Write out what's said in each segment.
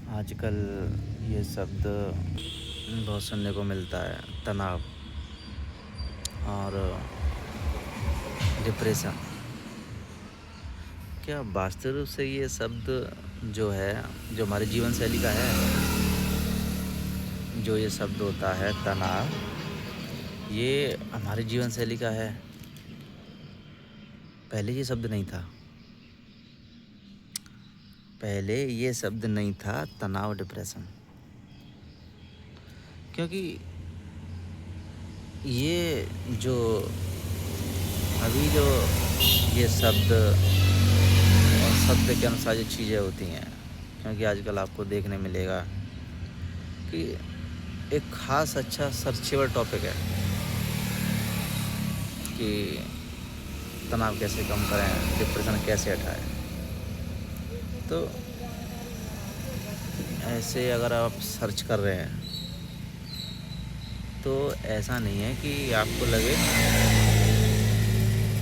आजकल ये शब्द बहुत सुनने को मिलता है, तनाव और डिप्रेशन। क्या वास्तविक रूप से ये शब्द जो है, जो हमारी जीवन शैली का है, जो ये शब्द होता है तनाव, ये हमारी जीवन शैली का है? पहले ये शब्द नहीं था। पहले ये शब्द नहीं था तनाव, डिप्रेशन। क्योंकि ये जो अभी जो ये शब्द और शब्द के अनुसार जो चीज़ें होती हैं, क्योंकि आजकल आपको देखने मिलेगा कि एक ख़ास अच्छा सर्चेबल टॉपिक है कि तनाव कैसे कम करें, डिप्रेशन कैसे हटाएं। तो ऐसे अगर आप सर्च कर रहे हैं तो ऐसा नहीं है कि आपको लगे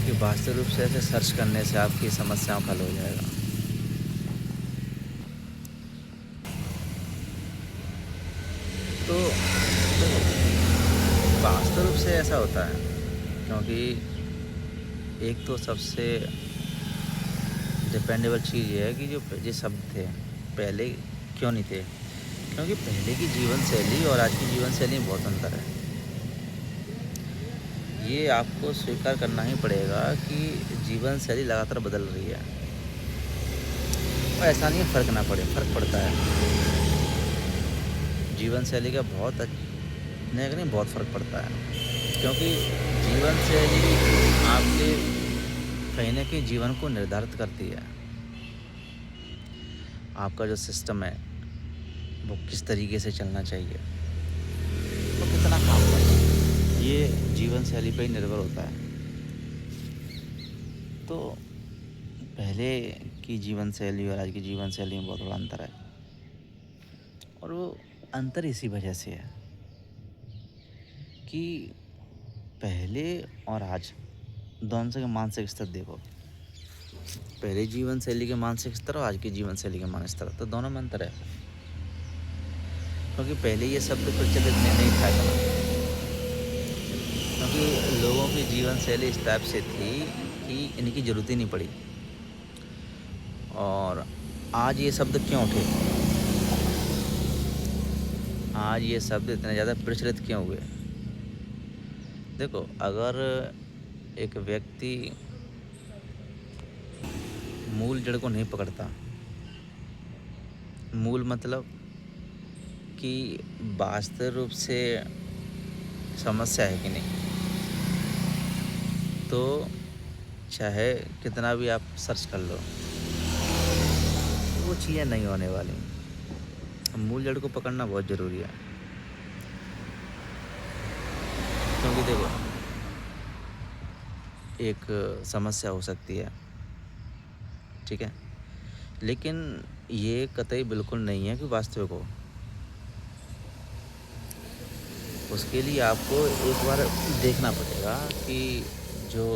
कि वास्तविक रूप से ऐसे सर्च करने से आपकी समस्याओं का हल हो जाएगा। तो वास्तविक रूप से ऐसा होता है, क्योंकि एक तो सबसे डिपेंडेबल चीज़ ये है कि जो शब्द थे पहले क्यों नहीं थे, क्योंकि पहले की जीवन शैली और आज की जीवन शैली में बहुत अंतर है। ये आपको स्वीकार करना ही पड़ेगा कि जीवन शैली लगातार बदल रही है। और ऐसा नहीं है फ़र्क ना पड़े, फ़र्क पड़ता है। जीवन शैली का बहुत फ़र्क पड़ता है, क्योंकि जीवन शैली आपके कहीं न कहीं जीवन को निर्धारित करती है। आपका जो सिस्टम है वो किस तरीके से चलना चाहिए, वो कितना काम करना है, ये जीवन शैली पे ही निर्भर होता है। तो पहले की जीवन शैली और आज की जीवन शैली में बहुत बड़ा अंतर है, और वो अंतर इसी वजह से है कि पहले और आज दोनों के मानसिक स्तर देखो। पहले जीवन शैली के मानसिक स्तर और आज की जीवन शैली के मानसिक स्तर, तो दोनों में अंतर है। क्योंकि पहले ये शब्द प्रचलित नहीं था इतना, क्योंकि लोगों की जीवन शैली इस टाइप से थी कि इनकी ज़रूरत ही नहीं पड़ी। और आज ये शब्द क्यों उठे, आज ये शब्द इतने ज़्यादा प्रचलित क्यों हुए? देखो, अगर एक व्यक्ति मूल जड़ को नहीं पकड़ता, मूल मतलब कि वास्तविक रूप से समस्या है कि नहीं, तो चाहे कितना भी आप सर्च कर लो, वो चीज़ें नहीं होने वाली। मूल जड़ को पकड़ना बहुत ज़रूरी है, क्योंकि देखो, एक समस्या हो सकती है, ठीक है, लेकिन ये कतई बिल्कुल नहीं है कि वास्तविक हो। उसके लिए आपको एक बार देखना पड़ेगा कि जो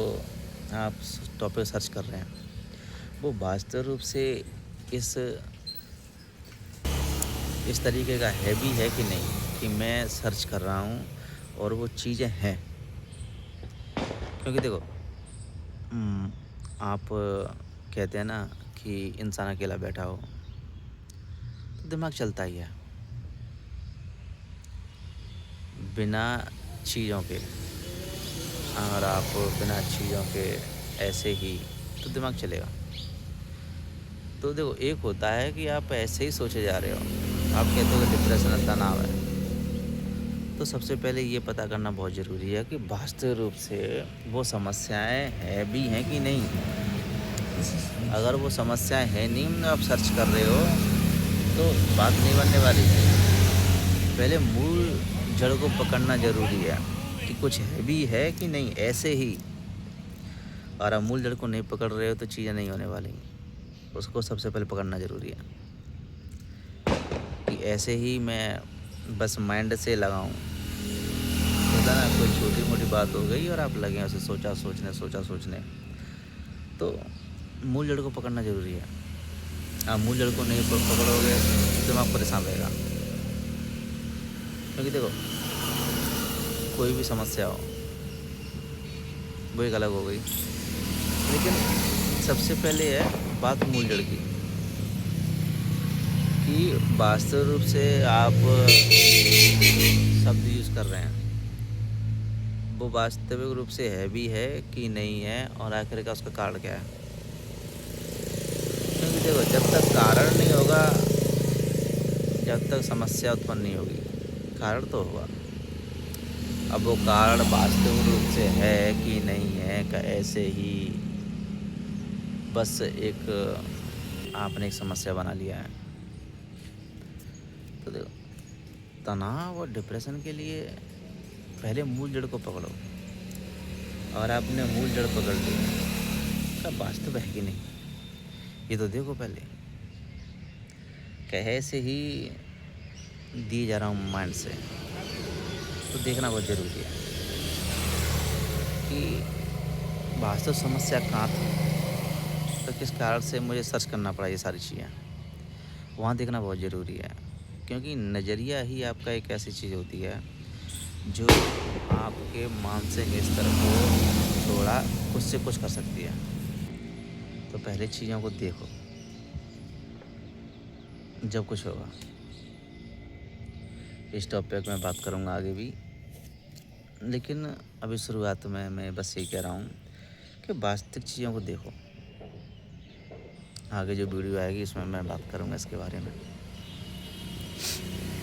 आप टॉपिक सर्च कर रहे हैं वो वास्तविक रूप से इस इस तरीके का है भी है कि नहीं, कि मैं सर्च कर रहा हूँ और वो चीज़ें हैं। क्योंकि देखो, आप कहते हैं ना कि इंसान अकेला बैठा हो तो दिमाग चलता ही है, बिना चीज़ों के। अगर आप बिना चीज़ों के ऐसे ही, तो दिमाग चलेगा। तो देखो, एक होता है कि आप ऐसे ही सोचे जा रहे हो, आप कहते हो कि डिप्रेशन है, तनाव है, तो सबसे पहले ये पता करना बहुत ज़रूरी है कि वास्तविक रूप से वो समस्याएं हैं भी हैं कि नहीं। अगर वो समस्याएं हैं नहीं, आप सर्च कर रहे हो, तो बात नहीं बनने वाली है। पहले मूल जड़ को पकड़ना ज़रूरी है कि कुछ है भी है कि नहीं, ऐसे ही। और आप मूल जड़ को नहीं पकड़ रहे हो तो चीज़ें नहीं होने वाली। उसको सबसे पहले पकड़ना ज़रूरी है कि ऐसे ही मैं बस माइंड से लगाऊं, होता ना, कोई छोटी मोटी बात हो गई और आप लगे उसे सोचा सोचने। तो मूल जड़ को पकड़ना ज़रूरी है। आप मूल जड़ को नहीं पकड़ोगे तो दिमाग परेशान रहेगा। क्योंकि देखो, कोई भी समस्या हो, वो एक अलग हो गई, लेकिन सबसे पहले है बात मूल जड़ की, कि वास्तविक रूप से आप शब्द यूज़ कर रहे हैं, वो वास्तविक रूप से है भी है कि नहीं है, और आखिर का उसका कारण क्या है। क्योंकि देखो, जब तक कारण नहीं होगा, जब तक समस्या उत्पन्न नहीं होगी, कारण तो होगा। अब वो कारण वास्तविक रूप से है कि नहीं है, का ऐसे ही बस एक आपने एक समस्या बना लिया है। तो देखो, तनाव और डिप्रेशन के लिए पहले मूल जड़ को पकड़ो, और आपने मूल जड़ पकड़ ली, उसका वास्तव है कि नहीं, ये तो देखो पहले। कहे से ही दिए जा रहा हूँ माइंड से, तो देखना बहुत ज़रूरी है कि वास्तव समस्या कहाँ थी, तो किस कारण से मुझे सर्च करना पड़ा ये सारी चीज़ें, वहाँ देखना बहुत ज़रूरी है। क्योंकि नज़रिया ही आपका एक ऐसी चीज़ होती है जो आपके मानसिक स्तर को थोड़ा कुछ से कुछ कर सकती है। तो पहले चीज़ों को देखो, जब कुछ होगा। इस टॉपिक में बात करूँगा आगे भी, लेकिन अभी शुरुआत में मैं बस यही कह रहा हूँ कि वास्तविक चीज़ों को देखो। आगे जो वीडियो आएगी इसमें मैं बात करूँगा इसके बारे में।